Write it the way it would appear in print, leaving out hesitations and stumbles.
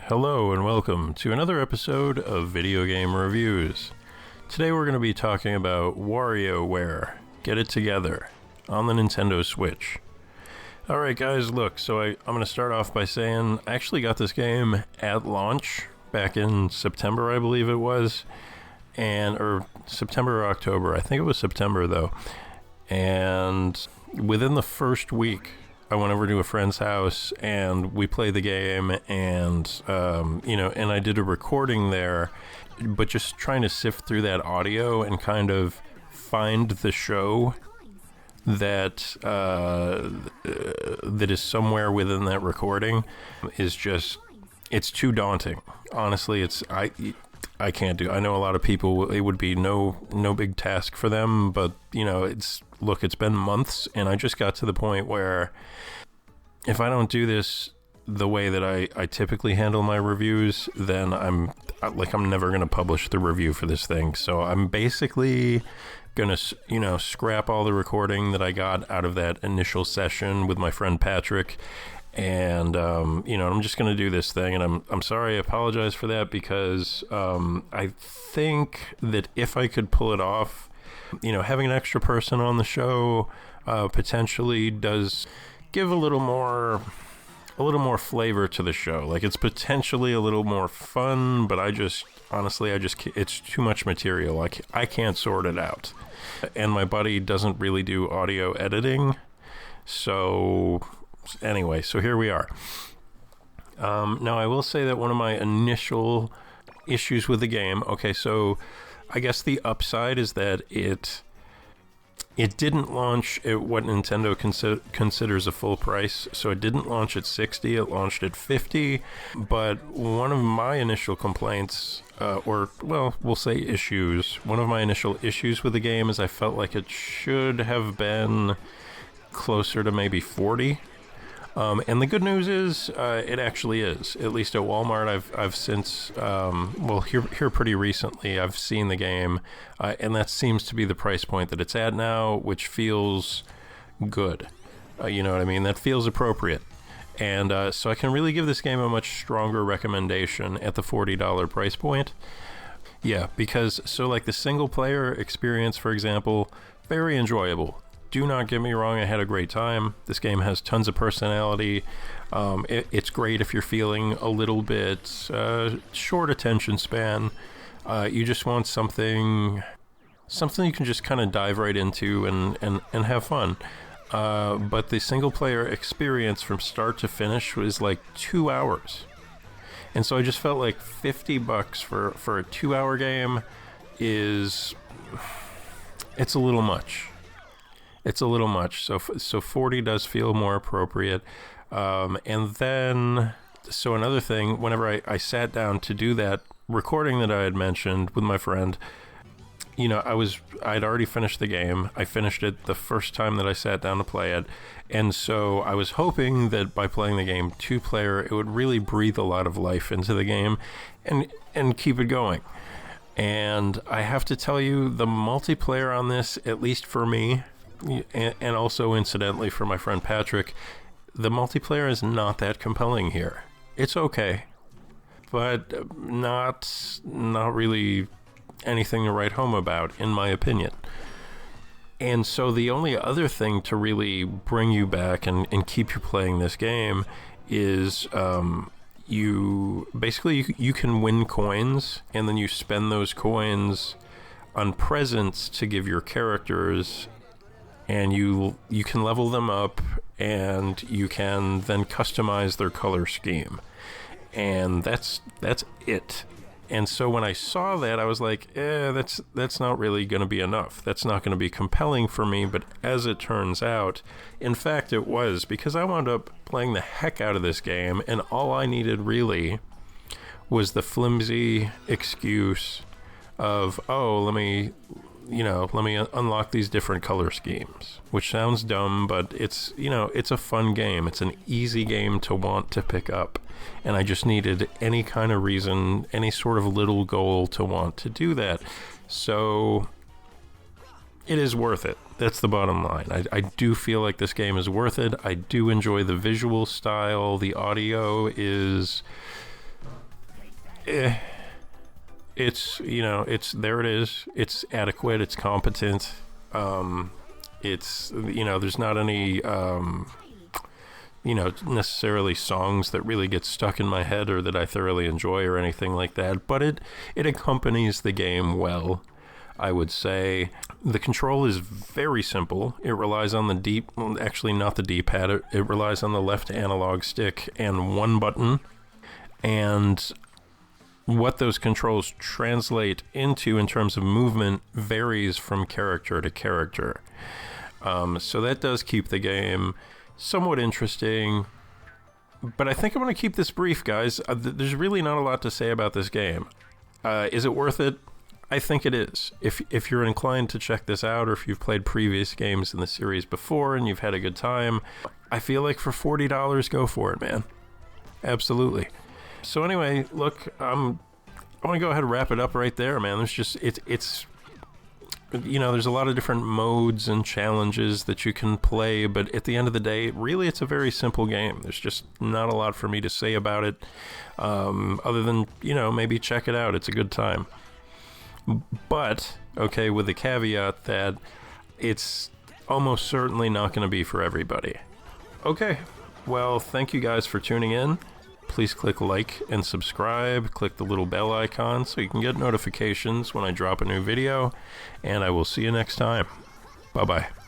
Hello and welcome to another episode of Video Game Reviews. Today we're going to be talking about Wario Ware, Get It Together, on the Nintendo Switch. Alright guys, look, so I'm going to start off by saying I actually got this game at launch back in September, I believe it was, or September or October, I think it was September though, and within the first week I went over to a friend's house and we played the game and, and I did a recording there, but just trying to sift through that audio and kind of find the show that is somewhere within that recording is just, it's too daunting. Honestly, I can't do. I know a lot of people, it would be no big task for them, but it's been months and I just got to the point where if I don't do this the way that I typically handle my reviews, then I'm never going to publish the review for this thing. So I'm basically going to, scrap all the recording that I got out of that initial session with my friend Patrick. And, I'm just going to do this thing. And I'm sorry, I apologize for that because I think that if I could pull it off, having an extra person on the show potentially does give a little more flavor to the show. Like, it's potentially a little more fun, but honestly, it's too much material. I can't sort it out. And my buddy doesn't really do audio editing. So anyway, so here we are. Now, I will say that one of my initial issues with the game, okay, so I guess the upside is that it didn't launch at what Nintendo considers a full price, so it didn't launch at 60, it launched at 50, but one of my initial complaints, we'll say issues, one of my initial issues with the game is I felt like it should have been closer to maybe 40. And the good news is, it actually is. At least at Walmart, I've since, here pretty recently, I've seen the game, and that seems to be the price point that it's at now, which feels good. You know what I mean? That feels appropriate. And so I can really give this game a much stronger recommendation at the $40 price point. Yeah, because, the single-player experience, for example, very enjoyable. Do not get me wrong, I had a great time. This game has tons of personality. It's great if you're feeling a little bit short attention span. You just want something you can just kind of dive right into and have fun. But the single player experience from start to finish was like 2 hours. And so I just felt like $50 for a 2-hour game it's a little much. It's a little much, so 40 does feel more appropriate. And then, so another thing, whenever I sat down to do that recording that I had mentioned with my friend, I'd already finished the game. I finished it the first time that I sat down to play it. And so I was hoping that by playing the game 2-player, it would really breathe a lot of life into the game and keep it going. And I have to tell you, the multiplayer on this, at least for me, and also incidentally for my friend Patrick, the multiplayer is not that compelling here. It's okay, but not really anything to write home about, in my opinion. And so the only other thing to really bring you back and keep you playing this game is you can win coins, and then you spend those coins on presents to give your characters, and you can level them up, and you can then customize their color scheme, and that's it. And so when I saw that, I was like, that's not really going to be enough. That's not going to be compelling for me. But as it turns out, in fact, it was, because I wound up playing the heck out of this game, and all I needed really was the flimsy excuse of, let me unlock these different color schemes, which sounds dumb, but it's a fun game. It's an easy game to want to pick up. And I just needed any kind of reason, any sort of little goal to want to do that. So it is worth it. That's the bottom line. I do feel like this game is worth it. I do enjoy the visual style. The audio is It's, you know, it's, there it is. It's adequate. It's competent. It's, you know, there's not any, you know, necessarily songs that really get stuck in my head or that I thoroughly enjoy or anything like that, but it accompanies the game well, I would say. The control is very simple. It relies on the well, actually not the D-pad, it relies on the left analog stick and one button, and what those controls translate into in terms of movement varies from character to character. So that does keep the game somewhat interesting, but I think I'm going to keep this brief, guys. There's really not a lot to say about this game. Is it worth it? I think it is. If you're inclined to check this out, or if you've played previous games in the series before and you've had a good time, I feel like for $40, go for it, man. Absolutely. So anyway, look, I'm going to go ahead and wrap it up right there, man. There's just, it's you know, there's a lot of different modes and challenges that you can play, but at the end of the day, really, it's a very simple game. There's just not a lot for me to say about it, other than, you know, maybe check it out. It's a good time. But, okay, with the caveat that it's almost certainly not going to be for everybody. Okay, well, thank you guys for tuning in. Please click like and subscribe, click the little bell icon so you can get notifications when I drop a new video, and I will see you next time. Bye-bye.